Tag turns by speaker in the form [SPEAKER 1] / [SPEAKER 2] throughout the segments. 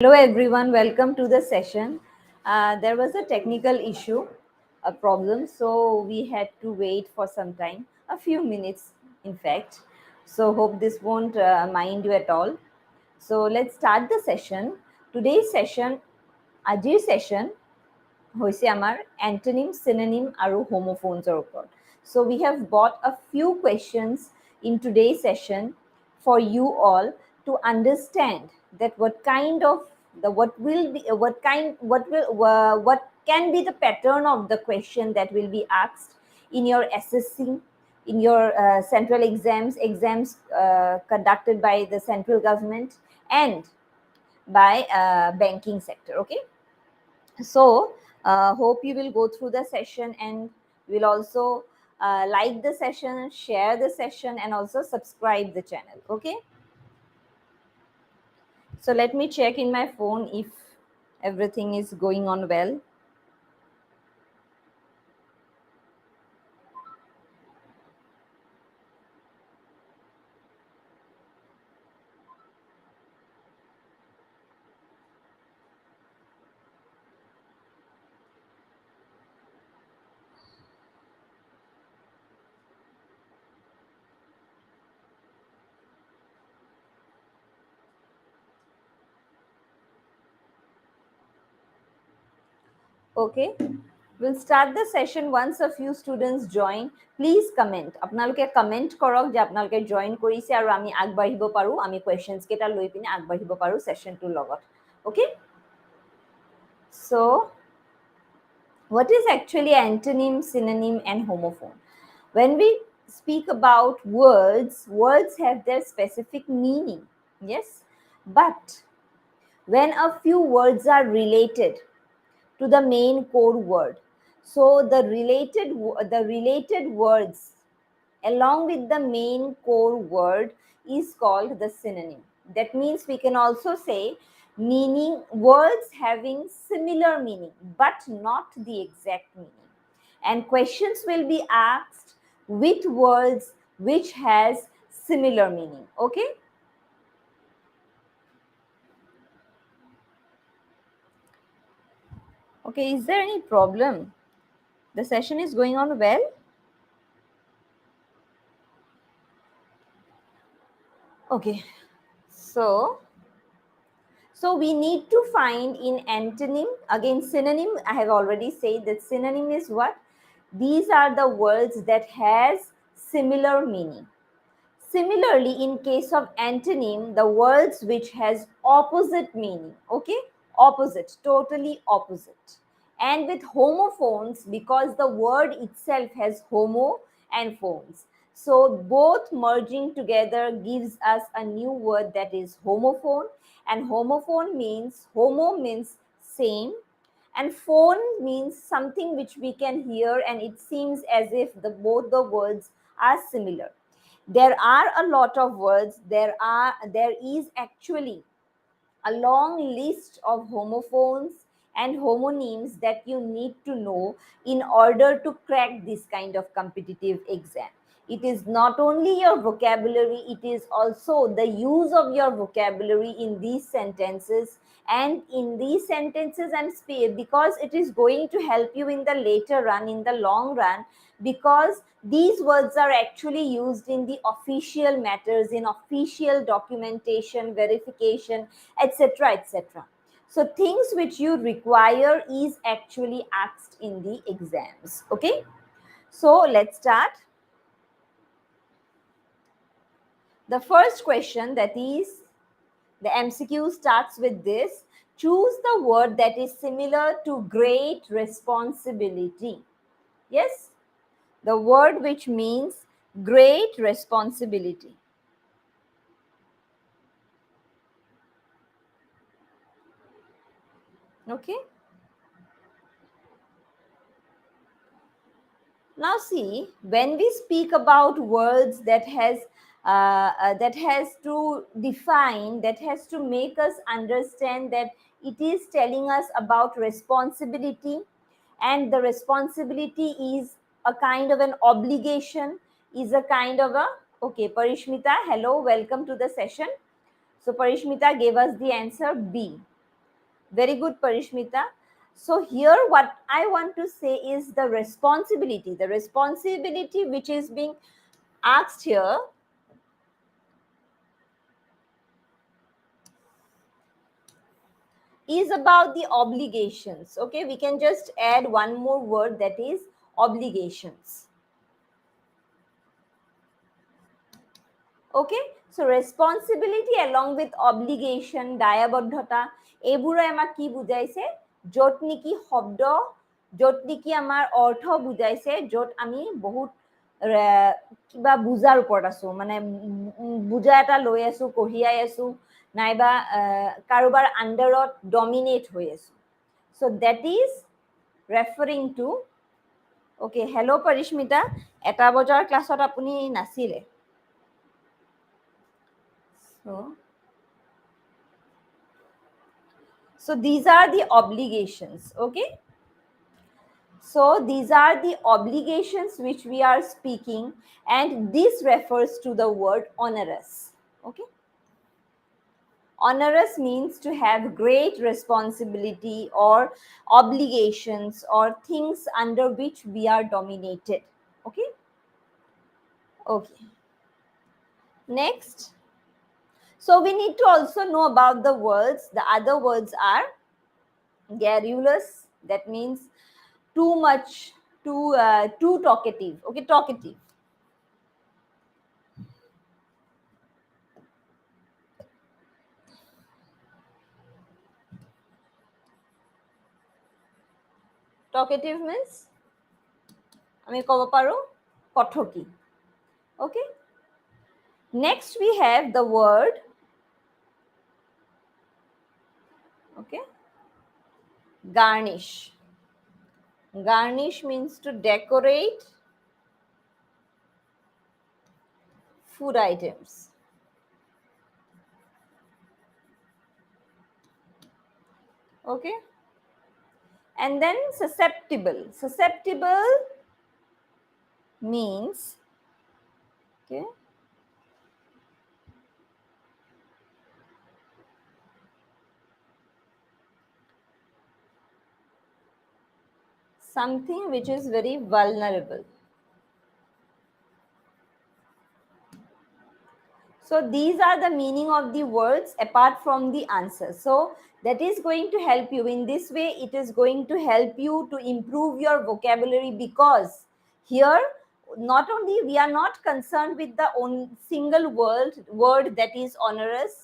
[SPEAKER 1] Hello everyone, welcome to the session. There was a technical issue, a problem, so we had to wait for some time, a few minutes in fact. So hope this won't mind you at all. So let's start the session. Today's session, আজিৰ session হৈছে আমাৰ antonym, synonym আৰু homophones ওপৰত. So we have brought a few questions in today's session for you all to understand that what kind of the what will be what can be the pattern of the question that will be asked in your assessing in your central exams conducted by the central government and by banking sector. Okay, so hope you will go through the session and will also like the session, share the session, and also subscribe the channel. Okay, so let me check in my phone if everything is going on well. Okay, we'll start the session once a few students join. Please comment. আপোনালোকে comment কৰক যে আপোনালোকে join কৰিছে আৰু আমি আগবাঢ়িব পাৰো, আমি questions কেইটা লৈ পিনে আগবাঢ়িব পাৰো sessionটোৰ লগত. Okay, so what is actually antonym, synonym, and homophone? When we speak about words, words have their specific meaning, yes, but when a few words are related to the main core word, so the related words along with the main core word is called the synonym. That means we can also say meaning, words having similar meaning but not the exact meaning, and questions will be asked with words which has similar meaning. Okay, okay, is there any problem? The session is going on well. Okay, so we need to find in antonym, again synonym, I have already said that synonym is what? These are the words that has similar meaning. Similarly, in case of antonym, the words which has opposite meaning, okay? Opposite, totally opposite. And with homophones, because the word itself has homo and phones, so both merging together gives us a new word that is homophone. And homophone means, homo means same, and phone means something which we can hear and it seems as if both the words are similar. There are a lot of words, there is actually a long list of homophones and homonyms that you need to know in order to crack this kind of competitive exam. It is not only your vocabulary, it is also the use of your vocabulary in these sentences. And in these sentences, because it is going to help you in the later run, in the long run, because these words are actually used in the official matters, in official documentation, verification, etc., etc. So things which you require is actually asked in the exams. Okay, so let's start. The first question, that is the MCQ, starts with this: choose the word that is similar to great responsibility. Yes, the word which means great responsibility. Okay, now see, when we speak about words that has to define, that has to make us understand that it is telling us about responsibility, and the responsibility is a kind of an obligation, is a kind of a, okay, Parishmita, hello, welcome to the session. So Parishmita gave us the answer B. Very good, Parishmita. So here what I want to say is the responsibility which is being asked here is about the obligations. Okay, we can just add one more word, that is obligations. Okay, so responsibility along with obligation, দায়বদ্ধতা এইবোৰে আমাক কি বুজাইছে, য'ত নেকি শব্দ, য'ত নেকি আমাৰ অৰ্থ বুজাইছে, য'ত আমি বহুত কিবা বুজাৰ ওপৰত আছো, মানে বুজা এটা লৈ আছো, কঢ়িয়াই আছো, নাইবা কাৰোবাৰ আণ্ডাৰত ডমিনেট হৈ আছো. So that is referring to, okay, hello Parishmita, এটা বজাৰ ক্লাছত আপুনি নাছিলে. So these are the obligations, okay? So these are the obligations which we are speaking, and this refers to the word onerous, okay? Onerous means to have great responsibility or obligations or things under which we are dominated, okay? Okay. Next. So we need to also know about the words. The other words are garrulous, that means too much, too talkative, okay, talkative. Talkative means আমি কব পাৰো কথকি. Okay, next we have the word, okay, garnish. Garnish means to decorate food items. Okay, and then susceptible. Susceptible means, okay, something which is very vulnerable. So these are the meaning of the words apart from the answer. So that is going to help you. In this way, it is going to help you to improve your vocabulary, because here not only we are not concerned with the single word that is onerous,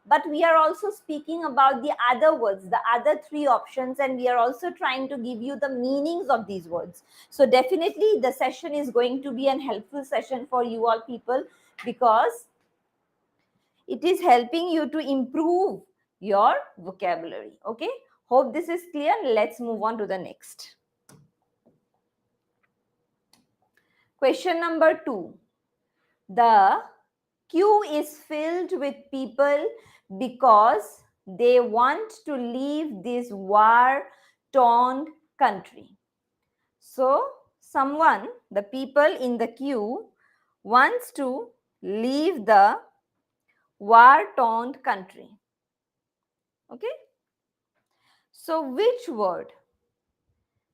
[SPEAKER 1] but we are also speaking about the other words, the other three options, and we are also trying to give you the meanings of these words. So definitely the session is going to be an helpful session for you all people, because it is helping you to improve your vocabulary. Okay, hope this is clear. Let's move on to the next. Question number 2. The queue is filled with people because they want to leave this war-torn country. So someone, the people in the queue, wants to leave the war-torn country. Okay, so which word?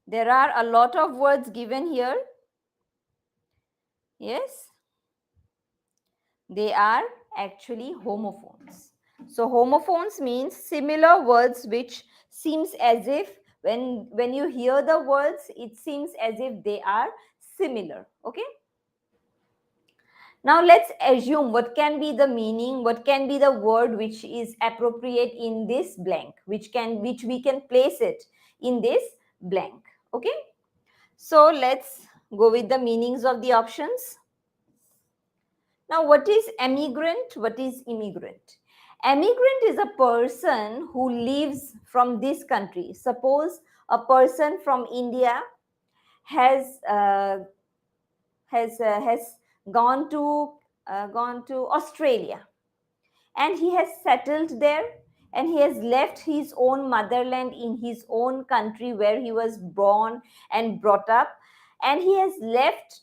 [SPEAKER 1] There are a lot of words given here. Yes, they are actually homophones. So homophones means similar words which seems as if when you hear the words, it seems as if they are similar. Okay, now let's assume what can be the meaning, what can be the word which is appropriate in this blank, which we can place it in this blank. Okay, so let's go with the meanings of the options. Now, what is emigrant? What is immigrant? Emigrant is a person who lives from this country. Suppose a person from India has gone to Australia, and he has settled there, and he has left his own motherland in his own country where he was born and brought up, and he has left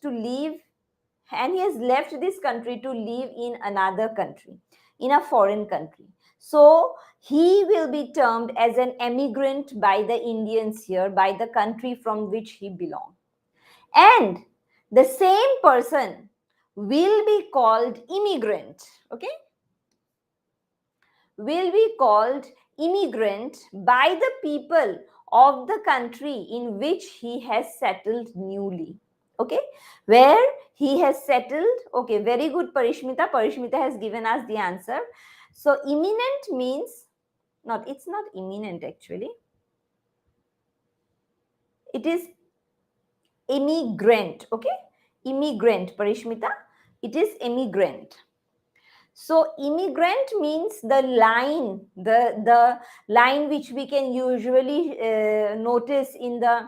[SPEAKER 1] this country to live in another country, in a foreign country. So he will be termed as an emigrant by the Indians here, by the country from which he belongs. And the same person will be called immigrant, okay? Will be called immigrant by the people of the country in which he has settled newly. Okay, where he has settled. Okay, very good, Parishmita. Parishmita has given us the answer. So imminent means, not, it's not imminent actually. It is immigrant. Okay, immigrant, Parishmita. It is immigrant. So immigrant means the line which we can usually notice in the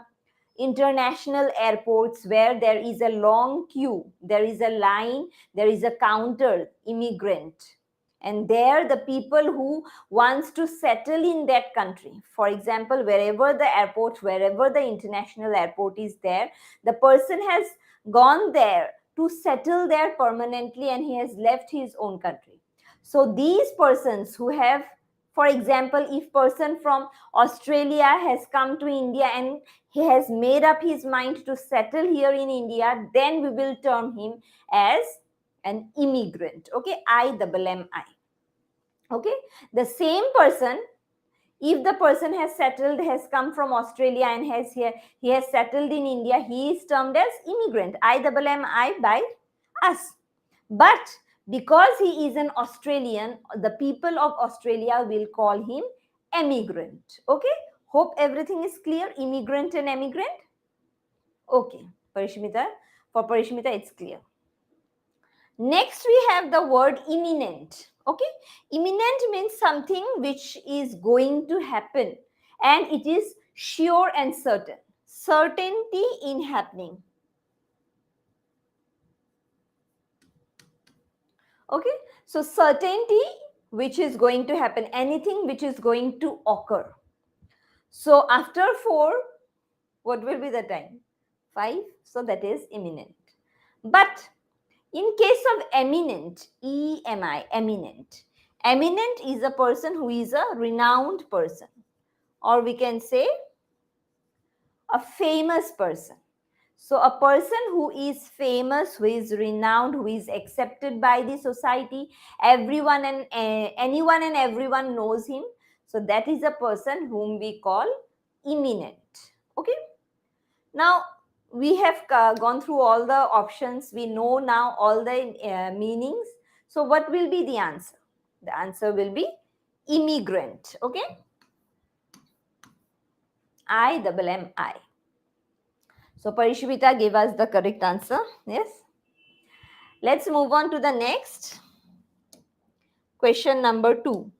[SPEAKER 1] international airports, where there is a long queue, there is a line, there is a counter, immigrant. And there the people who wants to settle in that country, for example, wherever the airport, wherever the international airport is there, the person has gone there to settle there permanently and he has left his own country. So these persons who have, for example, if person from Australia has come to India and he has made up his mind to settle here in India, then we will term him as an immigrant. Okay, IMMI. Okay, the same person, if the person has settled, has come from Australia and he has settled in India, he is termed as immigrant, IMMI by us. But because he is an Australian, the people of Australia will call him emigrant. Okay, hope everything is clear. Immigrant and emigrant. Okay, Parishmita, for Parishmita it's clear. Next we have the word imminent. Okay, imminent means something which is going to happen and it is sure and certain. Certainty in happening. Okay, so certainty which is going to happen, anything which is going to occur. So after 4, what will be the time? 5, so that is imminent. But in case of eminent, EMI, eminent. Eminent is a person who is a renowned person, or we can say a famous person. So a person who is famous, who is renowned, who is accepted by the society, everyone and anyone and everyone knows him. So that is a person whom we call eminent. Okay. Now we have gone through all the options. We know now all the meanings. So what will be the answer? The answer will be immigrant. Okay. IMMI. So Parishmita gave us the correct answer. Yes. Let's move on to the next. Question number 2.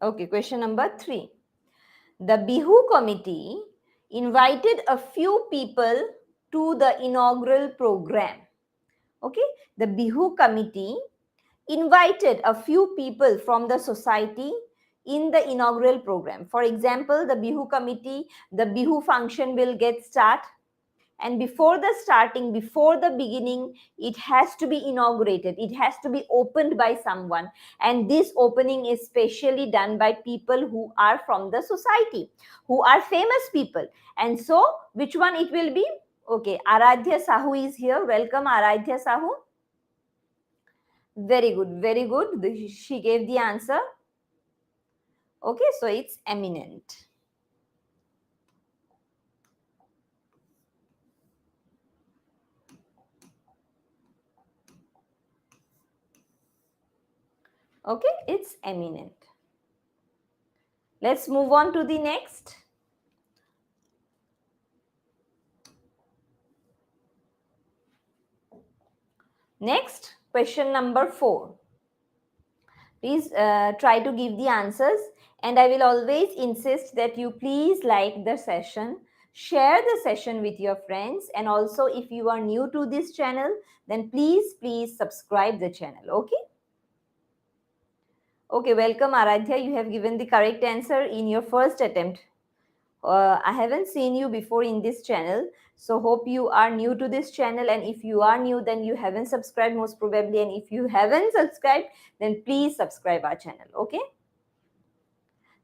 [SPEAKER 1] Okay, question number 3. The Bihu committee invited a few people to the inaugural program. Okay, the Bihu committee invited a few people from the society in the inaugural program. For example, the Bihu committee, the Bihu function will get start, and before the starting, before the beginning, it has to be inaugurated, it has to be opened by someone, and this opening is specially done by people who are from the society, who are famous people. And so which one it will be? Okay, Aradhya Sahu is here. Welcome, Aradhya Sahu. Very good, very good. She gave the answer. Okay, so it's eminent. Okay, it's eminent. Let's move on to the next. Next, question number 4. Please try to give the answers, and I will always insist that you please like the session, share the session with your friends, and also if you are new to this channel, then please subscribe the channel. Okay. Okay, welcome Aradhya. You have given the correct answer in your first attempt. I haven't seen you before in this channel, so hope you are new to this channel, and if you are new, then you haven't subscribed most probably, and if you haven't subscribed, then please subscribe our channel. Okay,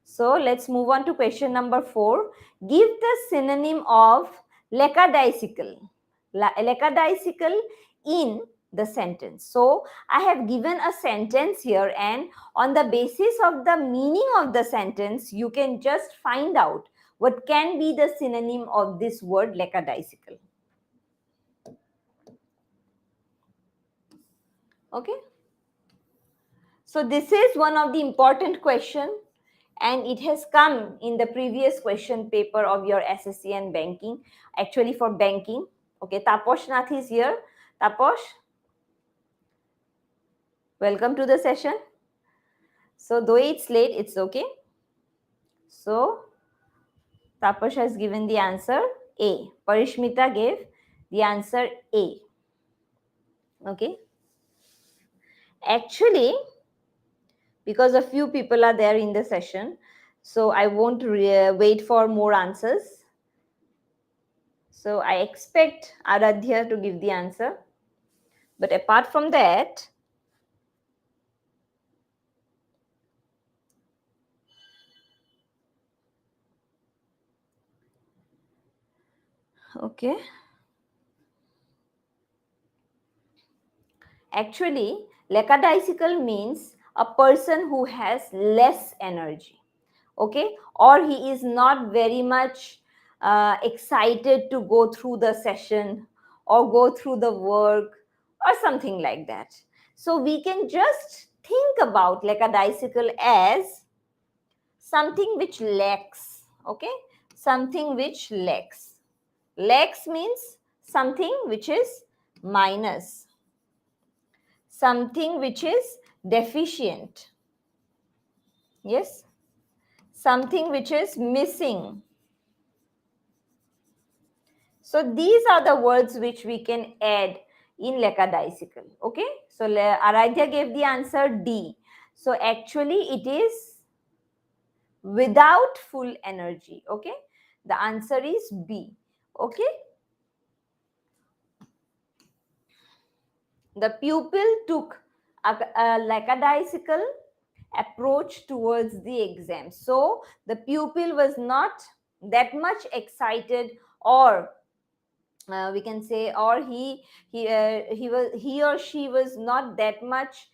[SPEAKER 1] so let's move on to question number 4. Give the synonym of lackadaisical. Lackadaisical in the sentence. So I have given a sentence here, and on the basis of the meaning of the sentence, you can just find out what can be the synonym of this word lackadaisical. Okay. So this is one of the important question, and it has come in the previous question paper of your SSC and banking, actually for banking. Okay, Taposh Nath is here. Taposh, welcome to the session. So though it's late, it's okay. So Taposh has given the answer A. Parishmita gave the answer A. Okay. Actually, because a few people are there in the session, so I won't wait for more answers. So I expect Aradhya to give the answer. But apart from that, okay. Actually, lackadaisical means a person who has less energy. Okay, or he is not very much excited to go through the session or go through the work or something like that. So we can just think about lackadaisical as something which lacks. Okay, something which lacks. Lacks means something which is minus, something which is deficient. Yes, something which is missing. So these are the words which we can add in lackadaisical. Okay, so Aradhya gave the answer D. So actually it is without full energy. Okay, the answer is B. Okay, the pupil took a lackadaisical approach towards the exam. So the pupil was not that much excited, or we can say, or he or she was not that much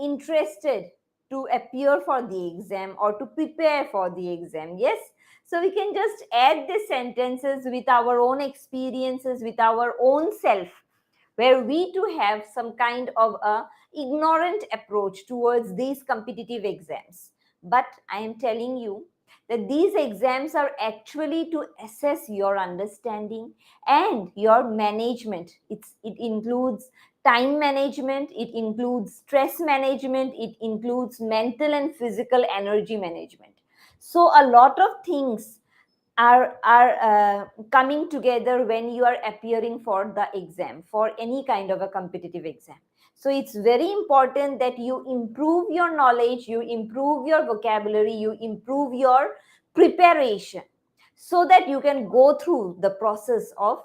[SPEAKER 1] interested to appear for the exam or to prepare for the exam. Yes, so we can just add the sentences with our own experiences, with our own self, where we too have some kind of a ignorant approach towards these competitive exams. But I am telling you that these exams are actually to assess your understanding and your management. It includes time management, it includes stress management, it includes mental and physical energy management. So a lot of things are coming together when you are appearing for the exam, for any kind of a competitive exam. So it's very important that you improve your knowledge, you improve your vocabulary, you improve your preparation, so that you can go through the process of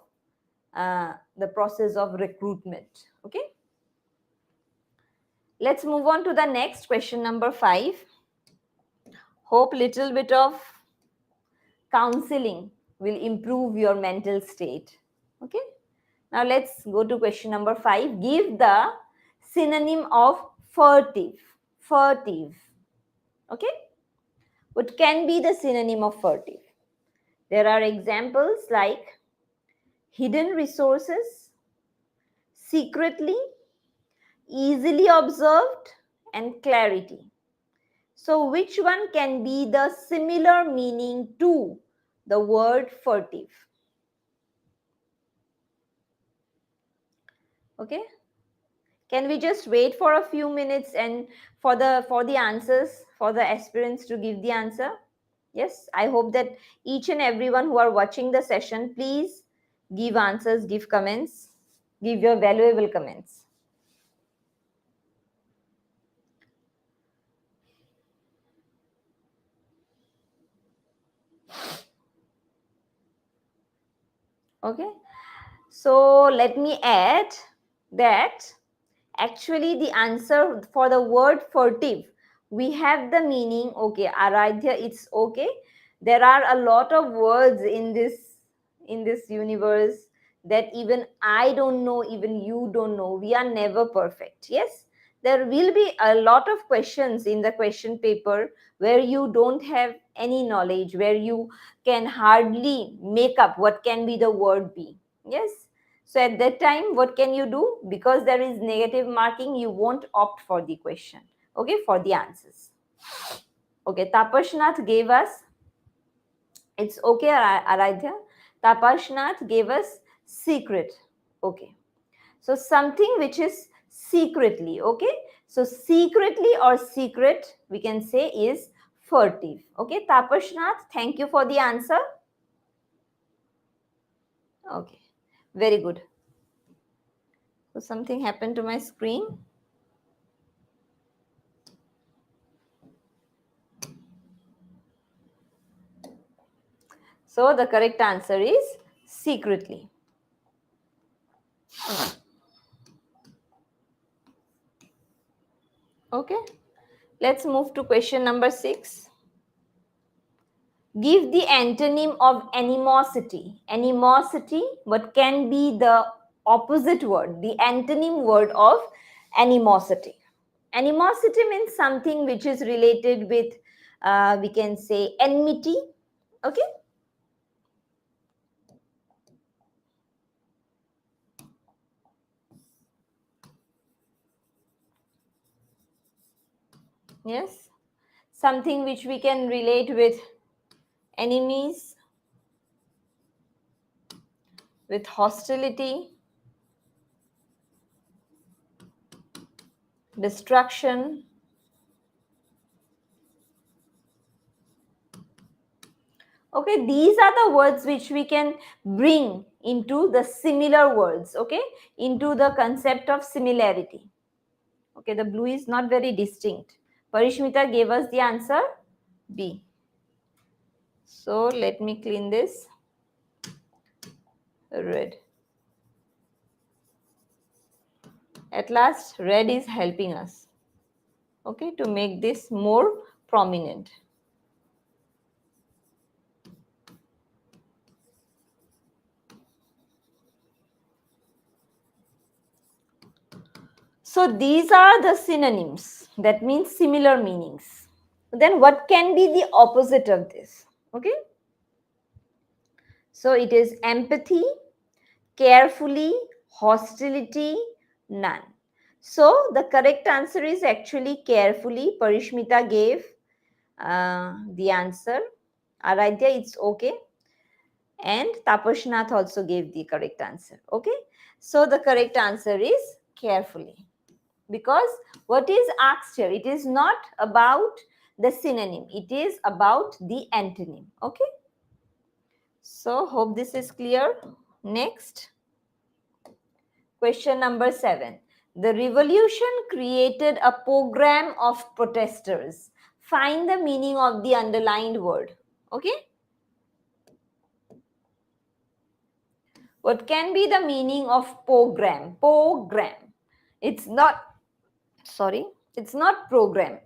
[SPEAKER 1] recruitment. Okay, let's move on to the next question, number 5. Hope little bit of counseling will improve your mental state. Okay, now let's go to question number 5. Give the synonym of furtive. Furtive. Okay, what can be the synonym of furtive? There are examples like hidden resources, secretly, easily observed, and clarity. So which one can be the similar meaning to the word furtive? Okay, can we just wait for a few minutes and for the answers, for the aspirants to give the answer? Yes, I hope that each and everyone who are watching the session, please give answers, give comments, give your valuable comments. Okay, so let me add that actually the answer for the word furtive, we have the meaning. Okay, Aradhya, it's okay. There are a lot of words in this universe that even I don't know, even you don't know. We are never perfect. Yes, there will be a lot of questions in the question paper where you don't have any knowledge, where you can hardly make up what can be the word be. Yes, so at that time, what can you do? Because there is negative marking, you won't opt for the question, okay, for the answers. Okay, Tapashnath gave us, it's okay, Aradhya. Tapashnath gave us secret. Okay, so something which is secretly, okay. So secretly or secret, we can say is furtive. Okay, Tapashnath, thank you for the answer. Okay, very good. So something happened to my screen. So the correct answer is secretly. Okay, let's move to question number 6. Give the antonym of animosity. Animosity, what can be the opposite word, the antonym word of animosity? Animosity means something which is related with, we can say, enmity. Okay. Yes. Something which we can relate with enemies, with hostility, destruction. Okay, these are the words which we can bring into the similar words, okay, into the concept of similarity. Okay, the blue is not very distinct. Parishmita gave us the answer B. So let me clean this. Red. At last, red is helping us, okay, to make this more prominent. So these are the synonyms, that means similar meanings. Then what can be the opposite of this? Okay, so it is empathy, carefully, hostility, none. So the correct answer is actually carefully. Parishmita gave the answer. Aradhya, it's okay. And Tapashnath also gave the correct answer. Okay, so the correct answer is carefully. Because what is asked here, it is not about the synonym, it is about the antonym. Okay, so hope this is clear. Next, question number 7. The revolution created a program of protesters. Find the meaning of the underlined word. Okay, what can be the meaning of program? Program, it's not, sorry, it's not program.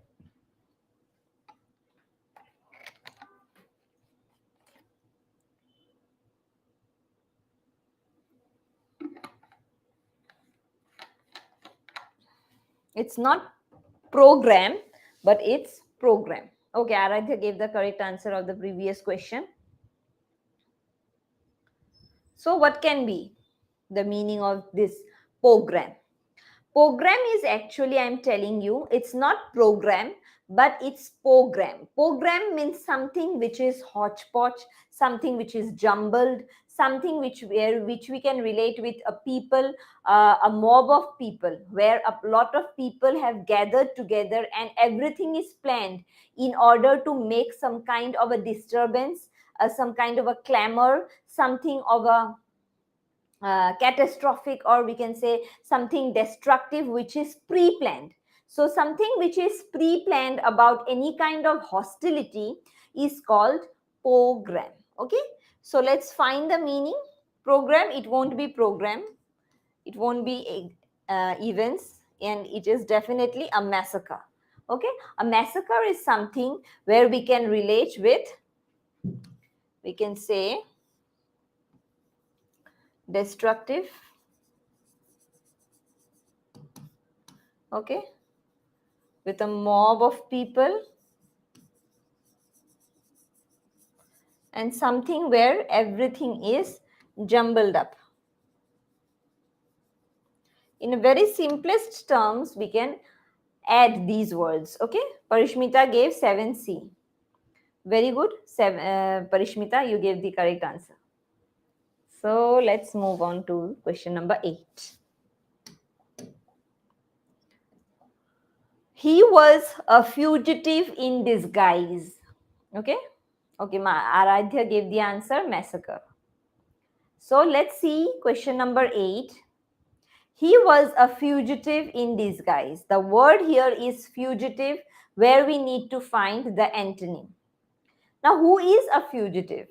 [SPEAKER 1] It's not program, but it's program. Okay, Aradhya gave the correct answer of the previous question. So what can be the meaning of this program? Program is actually, I'm telling you, it's not program, but it's program. Program means something which is hodgepodge, something which is jumbled, something which we can relate with a people, a mob of people, where a lot of people have gathered together and everything is planned in order to make some kind of a disturbance, some kind of a clamor, something of a catastrophic, or we can say something destructive which is pre-planned. So something which is pre-planned about any kind of hostility is called program. Okay, so let's find the meaning. Program, it won't be program, it won't be events, and it is definitely a massacre. Okay, a massacre is something where we can relate with, we can say, destructive, okay, with a mob of people, and something where everything is jumbled up. In a very simplest terms, we can add these words. Okay, Parishmita gave 7C. Very good, Parishmita, you gave the correct answer. So let's move on to question number 8. He was a fugitive in disguise. Okay, okay, Aradhya gave the answer, massacre. So let's see question number 8. He was a fugitive in disguise. The word here is fugitive, where we need to find the antonym. Now, who is a fugitive?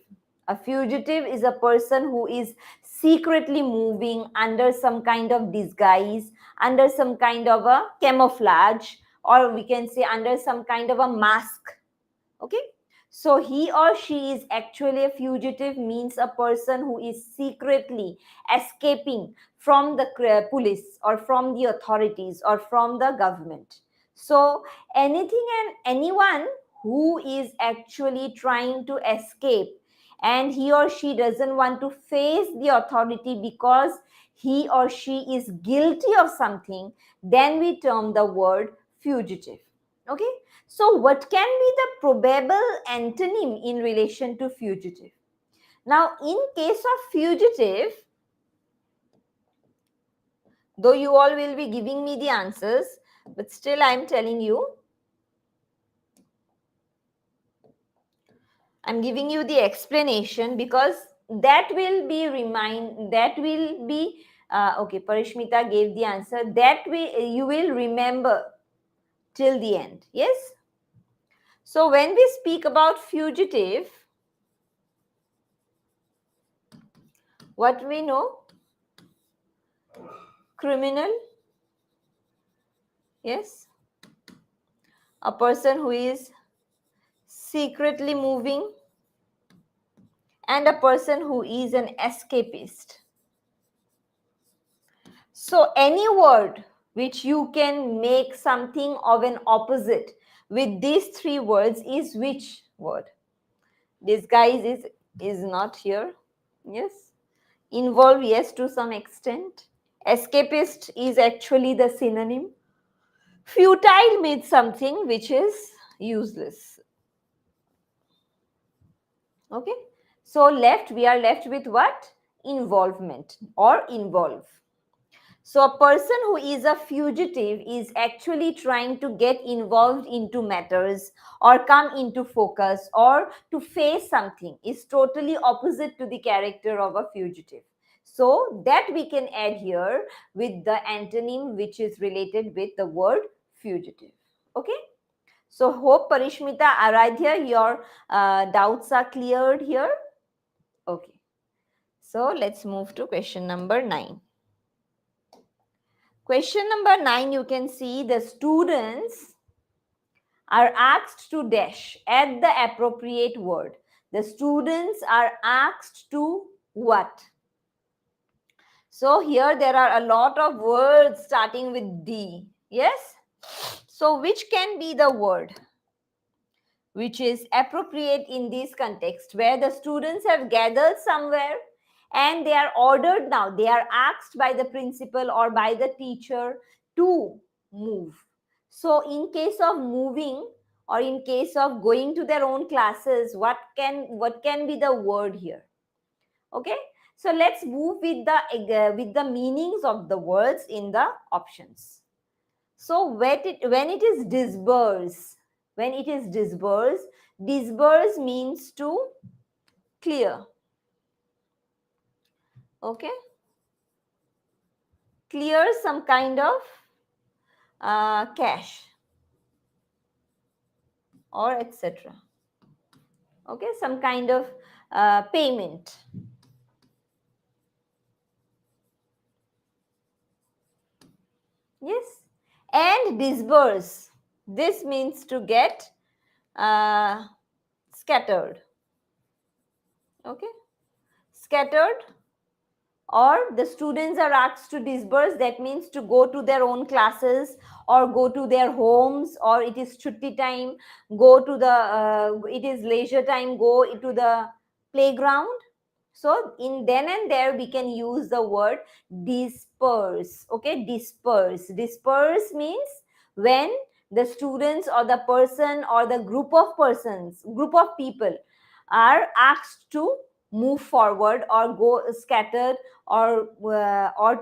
[SPEAKER 1] A fugitive is a person who is secretly moving under some kind of disguise, under some kind of a camouflage, or we can say under some kind of a mask. Okay, so he or she is actually a fugitive, means a person who is secretly escaping from the police or from the authorities or from the government. So anything and anyone who is actually trying to escape, and he or she doesn't want to face the authority because he or she is guilty of something, then we term the word fugitive. Okay, so what can be the probable antonym in relation to fugitive? Now, in case of fugitive, though you all will be giving me the answers, but still I am telling you, I'm giving you the explanation because that will be okay, Parishmita gave the answer, that you will remember till the end. Yes. So when we speak about fugitive, what we know? Criminal. Yes. A person who is secretly moving, and a person who is an escapist. So any word which you can make something of an opposite with these three words is which word? Disguise is not here. Yes. Involve, yes, to some extent. Escapist is actually the synonym. Futile means something which is useless. Okay, so we are left with what? Involvement or involve. So a person who is a fugitive is actually trying to get involved into matters or come into focus or to face something, is totally opposite to the character of a fugitive. So that we can add here with the antonym which is related with the word fugitive. Okay. So hope Parishmita, Aradhya, your doubts are cleared here. Okay. So let's move to question number 9. Question number 9, you can see the students are asked to dash at the appropriate word. The students are asked to what? So here there are a lot of words starting with D. Yes? So which can be the word which is appropriate in this context, where the students have gathered somewhere and they are ordered now, they are asked by the principal or by the teacher to move. So in case of moving or in case of going to their own classes, what can be the word here? Okay, so let's move with the meanings of the words in the options. So when it is disperse, when it is disperse means to clear. Okay, clear some kind of cash or etc. Okay, some kind of payment. Yes. And disperse. This means to get scattered. Okay. Scattered, or the students are asked to disperse, that means to go to their own classes or go to their homes, or it is chutti time, go to the it is leisure time, go to the playground. So in then and there we can use the word disperse. Okay, disperse. Disperse means when the students or the person or the group of persons, group of people are asked to move forward or go scattered, or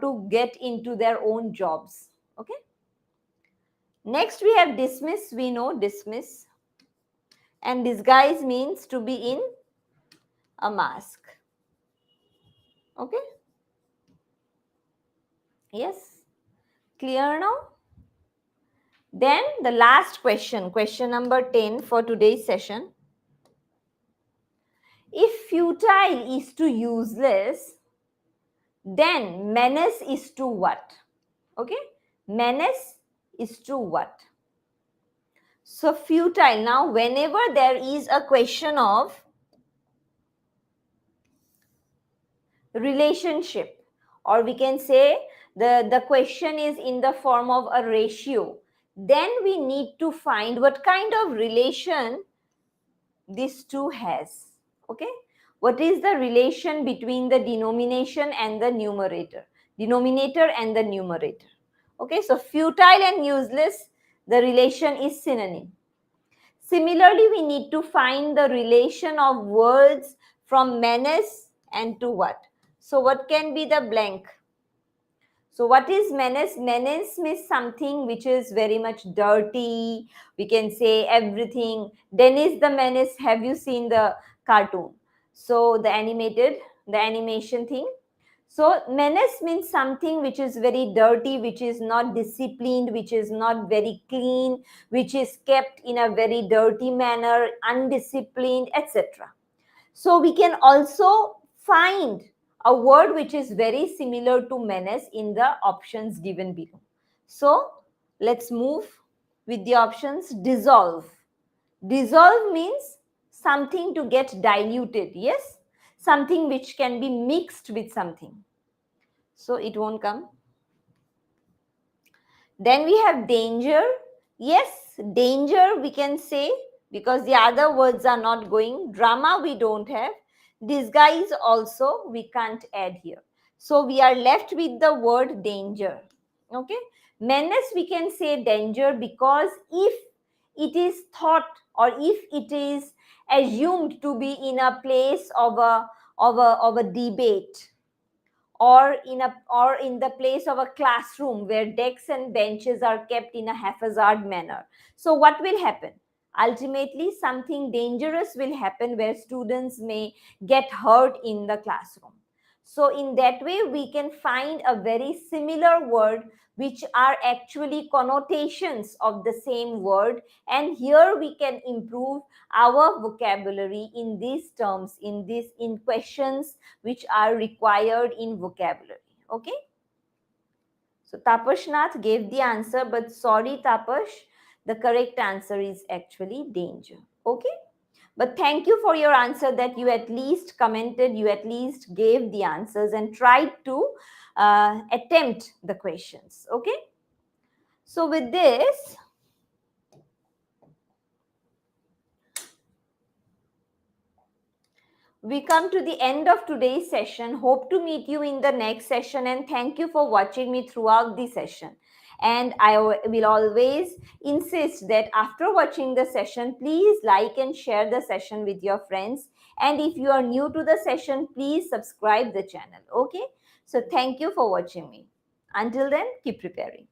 [SPEAKER 1] to get into their own jobs. Okay, next we have dismiss. We know dismiss. And disguise means to be in a mask. Okay, yes, clear now? Then the last question, question number 10 for today's session. If futile is to useless, then menace is to what? Okay, menace is to what? So futile. Now whenever there is a question of relationship, or we can say the question is in the form of a ratio, then we need to find what kind of relation this two has. Okay, what is the relation between the denomination and the numerator, denominator and the numerator? Okay, so futile and useless, the relation is synonym. Similarly, we need to find the relation of words from menace and to what? So what can be the blank? So what is menace? Menace means something which is very much dirty. We can say everything. Dennis the Menace, have you seen the cartoon? So the animation thing. So menace means something which is very dirty, which is not disciplined, which is not very clean, which is kept in a very dirty manner, undisciplined, etc. So we can also find a word which is very similar to menace in the options given below. So let's move with the options. Dissolve. Dissolve means something to get diluted. Yes, something which can be mixed with something. So it won't come. Then we have danger. Yes, danger we can say, because the other words are not going. Drama we don't have. Disguise also we can't add here. So we are left with the word danger. Okay. Menace we can say danger, because if it is thought or if it is assumed to be in a place of a debate, or in the place of a classroom where desks and benches are kept in a haphazard manner. So what will happen? Ultimately something dangerous will happen where students may get hurt in the classroom. So in that way we can find a very similar word which are actually connotations of the same word, and here we can improve our vocabulary in these terms, in questions which are required in vocabulary. Okay, so Tapash Nath gave the answer, but sorry Tapash, the correct answer is actually danger. Okay, but thank you for your answer, that you at least commented, you at least gave the answers and tried to attempt the questions. Okay, so with this we come to the end of today's session. Hope to meet you in the next session, and thank you for watching me throughout the session. And I will always insist that after watching the session, please like and share the session with your friends. And if you are new to the session, please subscribe the channel. Okay. So thank you for watching me. Until then, keep preparing.